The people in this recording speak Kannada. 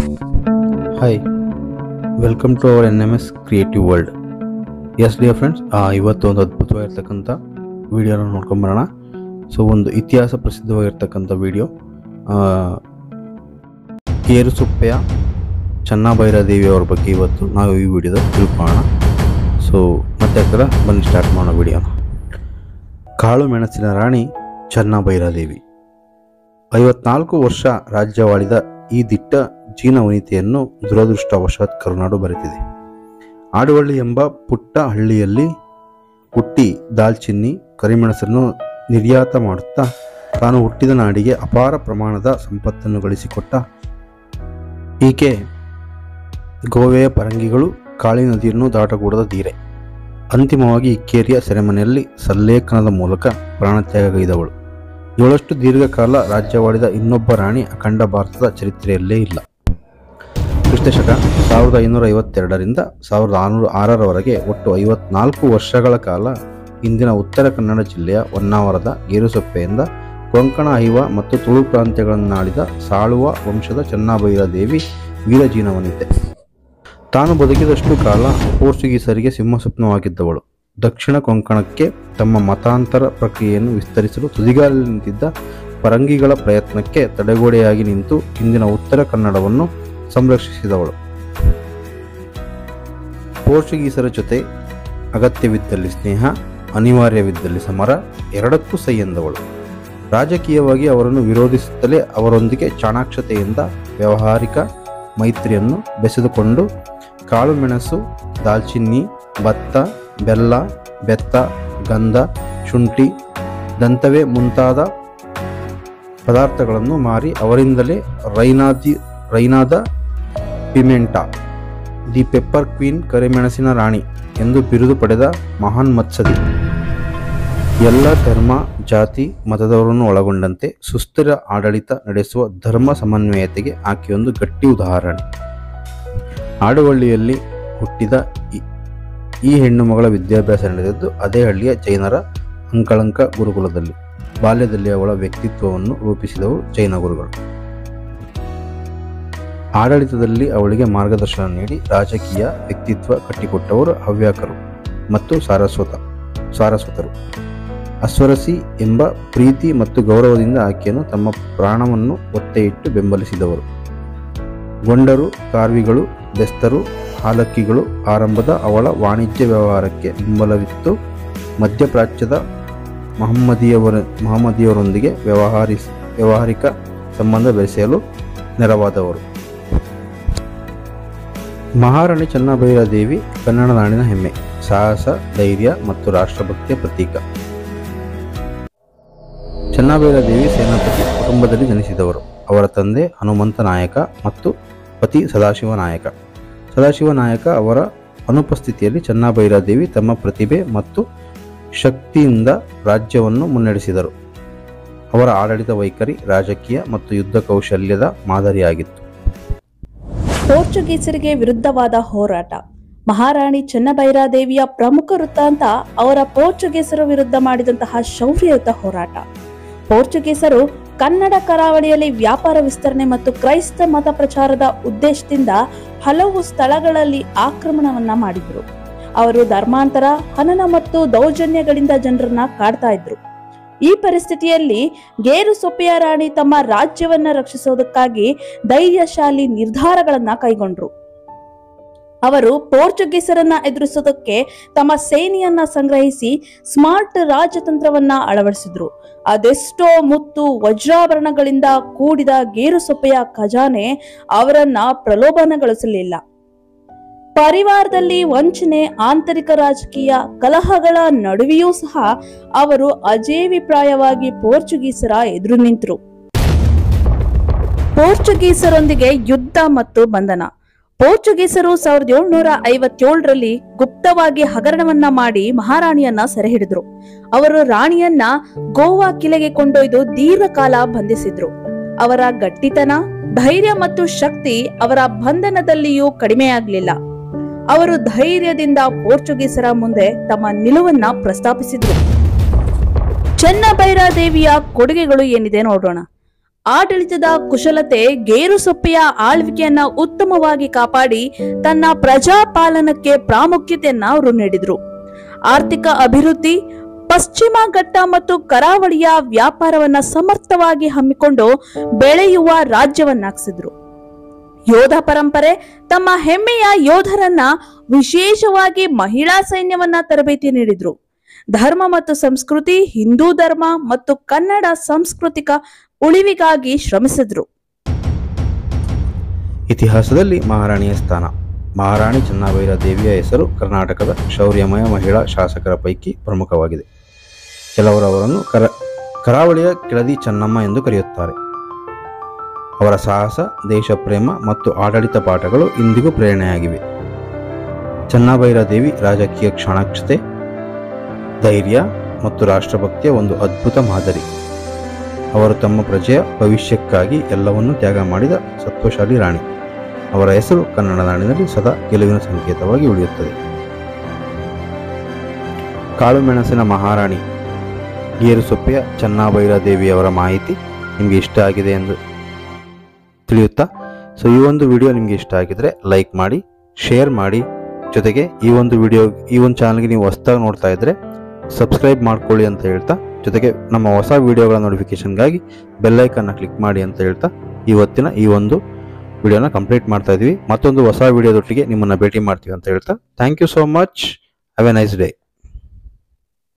Hi, welcome to our NMS Creative World. Yes dear friends, ಇವತ್ತು ಒಂದು ಅದ್ಭುತವಾಗಿರ್ತಕ್ಕಂಥ ವಿಡಿಯೋನ ನೋಡ್ಕೊಂಬರೋಣ. ಸೊ ಒಂದು ಇತಿಹಾಸ ಪ್ರಸಿದ್ಧವಾಗಿರ್ತಕ್ಕಂಥ ವಿಡಿಯೋ, ಗೇರುಸೊಪ್ಪೆಯ ಚೆನ್ನಭೈರಾದೇವಿ ಅವರ ಬಗ್ಗೆ ಇವತ್ತು ನಾವು ಈ ವಿಡಿಯೋದಲ್ಲಿ ತಿಳ್ಕೊಳ್ಳೋಣ. ಸೊ ಮತ್ತೆ ಬನ್ನಿ ಸ್ಟಾರ್ಟ್ ಮಾಡೋಣ ವಿಡಿಯೋನ. ಕಾಳು ಮೆಣಸಿನ ರಾಣಿ ಚೆನ್ನಭೈರಾದೇವಿ 54 ವರ್ಷ ರಾಜ್ಯವಾಳಿದ ಈ ದಿಟ್ಟ ಜೀನ ವನಿತೆಯನ್ನು ದುರದೃಷ್ಟವಶಾತ್ ಕರುನಾಡು ಬರೆದಿದೆ. ಆಡುವಳ್ಳಿ ಎಂಬ ಪುಟ್ಟ ಹಳ್ಳಿಯಲ್ಲಿ ಹುಟ್ಟಿ ದಾಲ್ಚಿನ್ನಿ ಕರಿಮೆಣಸನ್ನು ನಿರ್ಯಾತ ಮಾಡುತ್ತಾ ತಾನು ಹುಟ್ಟಿದ ನಾಡಿಗೆ ಅಪಾರ ಪ್ರಮಾಣದ ಸಂಪತ್ತನ್ನು ಗಳಿಸಿಕೊಟ್ಟ ಈಕೆ ಗೋವೆಯ ಪರಂಗಿಗಳು, ಕಾಳಿ ನದಿಯನ್ನು ದಾಟಕೂಡದ ಧೀರೆ. ಅಂತಿಮವಾಗಿ ಇಕ್ಕೇರಿಯ ಸೆರೆಮನೆಯಲ್ಲಿ ಸಲ್ಲೇಖನದ ಮೂಲಕ ಪ್ರಾಣತ್ಯಾಗಗೈದವಳು. ಇವಳಷ್ಟು ದೀರ್ಘಕಾಲ ರಾಜ್ಯವಾಳಿದ ಇನ್ನೊಬ್ಬ ರಾಣಿ ಅಖಂಡ ಭಾರತದ ಚರಿತ್ರೆಯಲ್ಲೇ ಇಲ್ಲ. ಕ್ರಿಸ್ತಶಕ 1552ರಿಂದ 1606ರವರೆಗೆ ಒಟ್ಟು 54 ವರ್ಷಗಳ ಕಾಲ ಇಂದಿನ ಉತ್ತರ ಕನ್ನಡ ಜಿಲ್ಲೆಯ ಹೊನ್ನಾವರದ ಗೇರುಸೊಪ್ಪೆಯಿಂದ ಕೊಂಕಣ, ಐವ ಮತ್ತು ತುಳು ಪ್ರಾಂತ್ಯಗಳನ್ನಾಳಿದ ಸಾಳುವ ವಂಶದ ಚೆನ್ನಭೈರಾದೇವಿ ವೀರಜೀನ ವನಿತೆ. ತಾನು ಬದುಕಿದಷ್ಟು ಕಾಲ ಪೋರ್ಚುಗೀಸರಿಗೆ ಸಿಂಹಸ್ವಪ್ನವಾಗಿದ್ದವಳು. ದಕ್ಷಿಣ ಕೊಂಕಣಕ್ಕೆ ತಮ್ಮ ಮತಾಂತರ ಪ್ರಕ್ರಿಯೆಯನ್ನು ವಿಸ್ತರಿಸಲು ತುದಿಗಾಲಲ್ಲಿ ನಿಂತಿದ್ದ ಪರಂಗಿಗಳ ಪ್ರಯತ್ನಕ್ಕೆ ತಡೆಗೋಡೆಯಾಗಿ ನಿಂತು ಇಂದಿನ ಉತ್ತರ ಕನ್ನಡವನ್ನು ಸಂರಕ್ಷಿಸಿದವಳು. ಪೋರ್ಚುಗೀಸರ ಜೊತೆ ಅಗತ್ಯವಿದ್ದಲ್ಲಿ ಸ್ನೇಹ, ಅನಿವಾರ್ಯವಿದ್ದಲ್ಲಿ ಸಮರ, ಎರಡಕ್ಕೂ ಸೈ ಎಂದವಳು. ರಾಜಕೀಯವಾಗಿ ಅವರನ್ನು ವಿರೋಧಿಸುತ್ತಲೇ ಅವರೊಂದಿಗೆ ಚಾಣಾಕ್ಷತೆಯಿಂದ ವ್ಯಾವಹಾರಿಕ ಮೈತ್ರಿಯನ್ನು ಬೆಸೆದುಕೊಂಡು ಕಾಳುಮೆಣಸು, ದಾಲ್ಚಿನ್ನಿ, ಭತ್ತ, ಬೆಲ್ಲ, ಬೆತ್ತ, ಗಂಧ, ಶುಂಠಿ, ದಂತವೇ ಮುಂತಾದ ಪದಾರ್ಥಗಳನ್ನು ಮಾರಿ ಅವರಿಂದಲೇ ರೈನಾದ ಪಿಮೆಂಟಾ, ದಿ ಪೆಪ್ಪರ್ ಕ್ವೀನ್, ಕರಿಮೆಣಸಿನ ರಾಣಿ ಎಂದು ಬಿರುದು ಪಡೆದ ಮಹಾನ್ ಮತ್ಸದಿ. ಎಲ್ಲ ಧರ್ಮ, ಜಾತಿ, ಮತದವರನ್ನು ಒಳಗೊಂಡಂತೆ ಸುಸ್ಥಿರ ಆಡಳಿತ ನಡೆಸುವ ಧರ್ಮ ಸಮನ್ವಯತೆಗೆ ಆಕೆಯೊಂದು ಗಟ್ಟಿ ಉದಾಹರಣೆ. ಆಡುವಳ್ಳಿಯಲ್ಲಿ ಹುಟ್ಟಿದ ಈ ಹೆಣ್ಣು ಮಗಳ ವಿದ್ಯಾಭ್ಯಾಸ ನಡೆದದ್ದು ಅದೇ ಹಳ್ಳಿಯ ಜೈನರ ಅಂಕಳಂಕ ಗುರುಕುಲದಲ್ಲಿ. ಬಾಲ್ಯದಲ್ಲಿ ಅವಳ ವ್ಯಕ್ತಿತ್ವವನ್ನು ರೂಪಿಸಿದವರು ಜೈನ ಗುರುಗಳು. ಆಡಳಿತದಲ್ಲಿ ಅವಳಿಗೆ ಮಾರ್ಗದರ್ಶನ ನೀಡಿ ರಾಜಕೀಯ ವ್ಯಕ್ತಿತ್ವ ಕಟ್ಟಿಕೊಟ್ಟವರು ಹವ್ಯಕರು ಮತ್ತು ಸಾರಸ್ವತರು. ಅಸ್ವರಸಿ ಎಂಬ ಪ್ರೀತಿ ಮತ್ತು ಗೌರವದಿಂದ ಆಕೆಯನ್ನು ತಮ್ಮ ಪ್ರಾಣವನ್ನು ಒತ್ತೆ ಇಟ್ಟು ಬೆಂಬಲಿಸಿದವರು. ಗೊಂಡರು, ಕಾರ್ವಿಗಳು, ಬೆಸ್ತರು, ಹಾಲಕ್ಕಿಗಳು ಆರಂಭದ ಅವಳ ವಾಣಿಜ್ಯ ವ್ಯವಹಾರಕ್ಕೆ ಬೆಂಬಲವಿತ್ತು. ಮಧ್ಯಪ್ರಾಚ್ಯದ ಮಹಮ್ಮದೀಯರೊಂದಿಗೆ ವ್ಯಾವಹಾರಿಕ ಸಂಬಂಧ ಬೆಳೆಸಲು ನೆರವಾದವರು. ಮಹಾರಾಣಿ ಚೆನ್ನಭೈರಾದೇವಿ ಕನ್ನಡ ನಾಡಿನ ಹೆಮ್ಮೆ, ಸಾಹಸ, ಧೈರ್ಯ ಮತ್ತು ರಾಷ್ಟ್ರಭಕ್ತಿಯ ಪ್ರತೀಕ. ಚೆನ್ನಭೈರಾದೇವಿ ಸೇನಾಪತಿ ಕುಟುಂಬದಲ್ಲಿ ಜನಿಸಿದವರು. ಅವರ ತಂದೆ ಹನುಮಂತ ನಾಯಕ ಮತ್ತು ಪತಿ ಸದಾಶಿವ ನಾಯಕ ಅವರ ಅನುಪಸ್ಥಿತಿಯಲ್ಲಿ ಚೆನ್ನಭೈರಾದೇವಿ ತಮ್ಮ ಪ್ರತಿಭೆ ಮತ್ತು ಶಕ್ತಿಯಿಂದ ರಾಜ್ಯವನ್ನು ಮುನ್ನಡೆಸಿದರು. ಅವರ ಆಡಳಿತ ವೈಖರಿ ರಾಜಕೀಯ ಮತ್ತು ಯುದ್ಧ ಕೌಶಲ್ಯದ ಮಾದರಿಯಾಗಿತ್ತು. ಪೋರ್ಚುಗೀಸರಿಗೆ ವಿರುದ್ಧವಾದ ಹೋರಾಟ. ಮಹಾರಾಣಿ ಚೆನ್ನಭೈರಾದೇವಿಯ ಪ್ರಮುಖ ವೃತ್ತಾಂತ ಅವರ ಪೋರ್ಚುಗೀಸರ ವಿರುದ್ಧ ಮಾಡಿದಂತಹ ಶೌರ್ಯಯುತ ಹೋರಾಟ. ಪೋರ್ಚುಗೀಸರು ಕನ್ನಡ ಕರಾವಳಿಯಲ್ಲಿ ವ್ಯಾಪಾರ ವಿಸ್ತರಣೆ ಮತ್ತು ಕ್ರೈಸ್ತ ಮತ ಪ್ರಚಾರದ ಉದ್ದೇಶದಿಂದ ಹಲವು ಸ್ಥಳಗಳಲ್ಲಿ ಆಕ್ರಮಣವನ್ನ ಮಾಡಿದ್ರು. ಅವರು ಧರ್ಮಾಂತರ, ಹನನ ಮತ್ತು ದೌರ್ಜನ್ಯಗಳಿಂದ ಜನರನ್ನ ಕಾಡ್ತಾ ಇದ್ರು. ಈ ಪರಿಸ್ಥಿತಿಯಲ್ಲಿ ಗೇರುಸೊಪ್ಪೆಯ ರಾಣಿ ತಮ್ಮ ರಾಜ್ಯವನ್ನ ರಕ್ಷಿಸೋದಕ್ಕಾಗಿ ಧೈರ್ಯಶಾಲಿ ನಿರ್ಧಾರಗಳನ್ನ ಕೈಗೊಂಡ್ರು. ಅವರು ಪೋರ್ಚುಗೀಸರನ್ನ ಎದುರಿಸೋದಕ್ಕೆ ತಮ್ಮ ಸೇನೆಯನ್ನ ಸಂಗ್ರಹಿಸಿ ಸ್ಮಾರ್ಟ್ ರಾಜತಂತ್ರವನ್ನ ಅಳವಡಿಸಿದ್ರು. ಅದೆಷ್ಟೋ ಮುತ್ತು ವಜ್ರಾಭರಣಗಳಿಂದ ಕೂಡಿದ ಗೇರುಸೊಪ್ಪೆಯ ಖಜಾನೆ ಅವರನ್ನ ಪ್ರಲೋಭನಗೊಳಿಸಲಿಲ್ಲ. ಪರಿವಾರದಲ್ಲಿ ವಂಚನೆ, ಆಂತರಿಕ ರಾಜಕೀಯ ಕಲಹಗಳ ನಡುವೆಯೂ ಸಹ ಅವರು ಅಜೇವಿಪ್ರಾಯವಾಗಿ ಪೋರ್ಚುಗೀಸರ ಎದುರು ನಿಂತರು. ಪೋರ್ಚುಗೀಸರೊಂದಿಗೆ ಯುದ್ಧ ಮತ್ತು ಬಂಧನ. ಪೋರ್ಚುಗೀಸರು 1757ರಲ್ಲಿ ಗುಪ್ತವಾಗಿ ಹಗರಣವನ್ನ ಮಾಡಿ ಮಹಾರಾಣಿಯನ್ನ ಸೆರೆ ಹಿಡಿದ್ರು. ಅವರು ರಾಣಿಯನ್ನ ಗೋವಾ ಕಿಲೆಗೆ ಕೊಂಡೊಯ್ದು ದೀರ್ಘಕಾಲ ಬಂಧಿಸಿದ್ರು. ಅವರ ಗಟ್ಟಿತನ, ಧೈರ್ಯ ಮತ್ತು ಶಕ್ತಿ ಅವರ ಬಂಧನದಲ್ಲಿಯೂ ಕಡಿಮೆಯಾಗಲಿಲ್ಲ. ಅವರು ಧೈರ್ಯದಿಂದ ಪೋರ್ಚುಗೀಸರ ಮುಂದೆ ತಮ್ಮ ನಿಲುವನ್ನ ಪ್ರಸ್ತಾಪಿಸಿದ್ರು. ಚೆನ್ನಭೈರಾದೇವಿಯ ಕೊಡುಗೆಗಳು ಏನಿದೆ ನೋಡೋಣ. ಆಡಳಿತದ ಕುಶಲತೆ, ಗೇರುಸೊಪ್ಪೆಯ ಆಳ್ವಿಕೆಯನ್ನ ಉತ್ತಮವಾಗಿ ಕಾಪಾಡಿ ತನ್ನ ಪ್ರಜಾಪಾಲನಕ್ಕೆ ಪ್ರಾಮುಖ್ಯತೆಯನ್ನ ಅವರು ನೀಡಿದ್ರು. ಆರ್ಥಿಕ ಅಭಿವೃದ್ಧಿ, ಪಶ್ಚಿಮ ಘಟ್ಟ ಮತ್ತು ಕರಾವಳಿಯ ವ್ಯಾಪಾರವನ್ನ ಸಮರ್ಥವಾಗಿ ಹಮ್ಮಿಕೊಂಡು ಬೆಳೆಯುವ ರಾಜ್ಯವನ್ನಾಗಿಸಿದ್ರು. ಯೋಧ ಪರಂಪರೆ, ತಮ್ಮ ಹೆಮ್ಮೆಯ ಯೋಧರನ್ನ ವಿಶೇಷವಾಗಿ ಮಹಿಳಾ ಸೈನ್ಯವನ್ನ ತರಬೇತಿ ನೀಡಿದ್ರು. ಧರ್ಮ ಮತ್ತು ಸಂಸ್ಕೃತಿ, ಹಿಂದೂ ಧರ್ಮ ಮತ್ತು ಕನ್ನಡ ಸಾಂಸ್ಕೃತಿಕ ಉಳಿವಿಗಾಗಿ ಶ್ರಮಿಸಿದ್ರು. ಇತಿಹಾಸದಲ್ಲಿ ಮಹಾರಾಣಿಯ ಸ್ಥಾನ. ಮಹಾರಾಣಿ ಚೆನ್ನಭೈರ ದೇವಿಯ ಹೆಸರು ಕರ್ನಾಟಕದ ಶೌರ್ಯಮಯ ಮಹಿಳಾ ಶಾಸಕರ ಪೈಕಿ ಪ್ರಮುಖವಾಗಿದೆ. ಕೆಲವರು ಅವರನ್ನು ಕರಾವಳಿಯ ಕೆಳದಿ ಚೆನ್ನಮ್ಮ ಎಂದು ಕರೆಯುತ್ತಾರೆ. ಅವರ ಸಾಹಸ, ದೇಶಪ್ರೇಮ ಮತ್ತು ಆಡಳಿತ ಪಾಠಗಳು ಇಂದಿಗೂ ಪ್ರೇರಣೆಯಾಗಿವೆ. ಚೆನ್ನಭೈರ ದೇವಿ ರಾಜಕೀಯ ಚಾಣಾಕ್ಷತೆ, ಧೈರ್ಯ ಮತ್ತು ರಾಷ್ಟ್ರಭಕ್ತಿಯ ಒಂದು ಅದ್ಭುತ ಮಾದರಿ. ಅವರು ತಮ್ಮ ಪ್ರಜೆಯ ಭವಿಷ್ಯಕ್ಕಾಗಿ ಎಲ್ಲವನ್ನೂ ತ್ಯಾಗ ಮಾಡಿದ ಸತ್ವಶಾಲಿ ರಾಣಿ. ಅವರ ಹೆಸರು ಕನ್ನಡ ನಾಡಿನಲ್ಲಿ ಸದಾ ಗೆಲುವಿನ ಸಂಕೇತವಾಗಿ ಉಳಿಯುತ್ತದೆ. ಕಾಳು ಮೆಣಸಿನ ಮಹಾರಾಣಿ ಗೇರುಸೊಪ್ಪೆಯ ಚೆನ್ನಭೈರ ದೇವಿಯವರ ಮಾಹಿತಿ ನಿಮಗೆ ಇಷ್ಟ ಆಗಿದೆ ಎಂದು ತಿಳಿಯುತ್ತಾ, ಈ ಒಂದು ವಿಡಿಯೋ ನಿಮಗೆ ಇಷ್ಟ ಆಗಿದ್ರೆ ಲೈಕ್ ಮಾಡಿ, ಶೇರ್ ಮಾಡಿ. ಜೊತೆಗೆ ಈ ಒಂದು ಚಾನಲ್ಗೆ ನೀವು ಹೊಸದಾಗಿ ನೋಡ್ತಾ ಇದ್ರೆ ಸಬ್ಸ್ಕ್ರೈಬ್ ಮಾಡ್ಕೊಳ್ಳಿ ಅಂತ ಹೇಳ್ತಾ, ಜೊತೆಗೆ ನಮ್ಮ ಹೊಸ ವಿಡಿಯೋಗಳ ನೋಟಿಫಿಕೇಶನ್ಗಾಗಿ ಬೆಲ್ಲೈಕನ್ನ ಕ್ಲಿಕ್ ಮಾಡಿ ಅಂತ ಹೇಳ್ತಾ ಇವತ್ತಿನ ಈ ಒಂದು ವಿಡಿಯೋನ ಕಂಪ್ಲೀಟ್ ಮಾಡ್ತಾ ಇದೀವಿ. ಮತ್ತೊಂದು ಹೊಸ ವಿಡಿಯೋದೊಟ್ಟಿಗೆ ನಿಮ್ಮನ್ನ ಭೇಟಿ ಮಾಡ್ತೀವಿ ಅಂತ ಹೇಳ್ತಾ, thank you so much. Have a nice day.